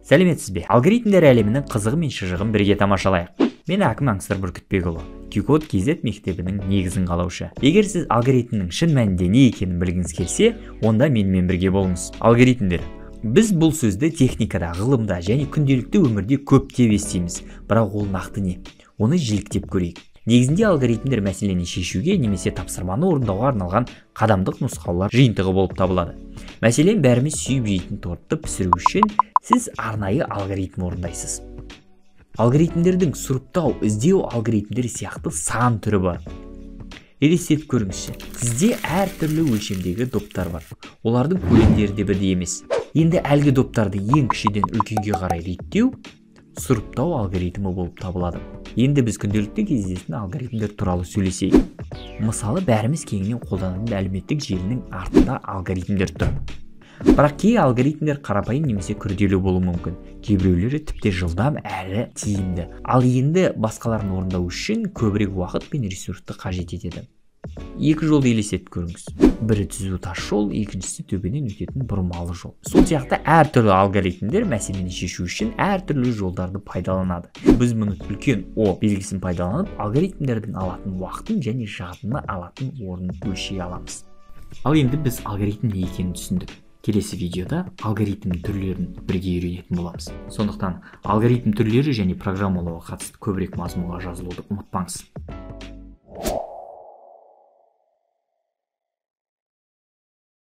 Сәлеметсіз бе? Алгоритмдер әлемінің қызығы мен шыжығын бірге тамашалайық. Мен Әкім Аңсар Бүркітбекұлы, Q-Code KZ мектебінің негізін қалаушы. Егер сіз алгоритмнің шын мәнінде не екенін білгіңіз келсе, онда менімен бірге болыңыз. Алгоритмдер. Біз бұл сөзді техникада, ғылымда және күнделікті өмірде көптеп естиміз. Бірақ ол нақты не? Оны жіліктеп көрейік. Негізінде алгоритмдер мәселені шешуге немесе тапсырманы орындауға арналған қадамдық нұсқаулар жиынтығы болып табылады. Мәселен, бәріміз сүйіп жейтін тортты пісіру үшін сіз арнайы алгоритм орындайсыз. Алгоритмдердің сұрыптау, іздеу алгоритмдері сияқты сан түрі бар. Елестетіп көріңізші, сізде әртүрлі өлшемдегі доптар бар. Олардың көлемдері де бірдей емес. Енді әлгі доптарды ең кішіден үлкенге қарай реттеу сұрыптау алгоритмі болып табылады. Енді біз күнделікті кездесетін алгоритмдер туралы сөйлесейік. Мысалы, бәріміз кеңінен қолданатын әлеуметтік желінің артында алгоритмдер тұр. Бірақ кей алгоритмдер қарапайым немесе күрделі болуы мүмкін. Кейбіреулері тіпті жылдам әрі тиімді. Ал енді басқаларын орындау үшін көбірек уақыт пен ресурсты қажет етеді. Екі жолды елестетіп көріңіз. Бірі түзу тас жол, екіншісі төбеден өтетін бұрмалы жол. Сол сияқты әртүрлі алгоритмдер мәселені шешу үшін әртүрлі жолдарды пайдаланады. Біз мұны үлкен О белгісін пайдаланып, алгоритмдердің алатын уақытын және жадыны алатын орнын өлшей аламыз. Ал енді біз алгоритм не екенін түсіндік. Келесі видеода алгоритм түрлерін бірге үйренетін боламыз. Сондықтан алгоритм түрлері және программалауға қатысты көбірек мазмұнға жазылуды ұмытпаңыз.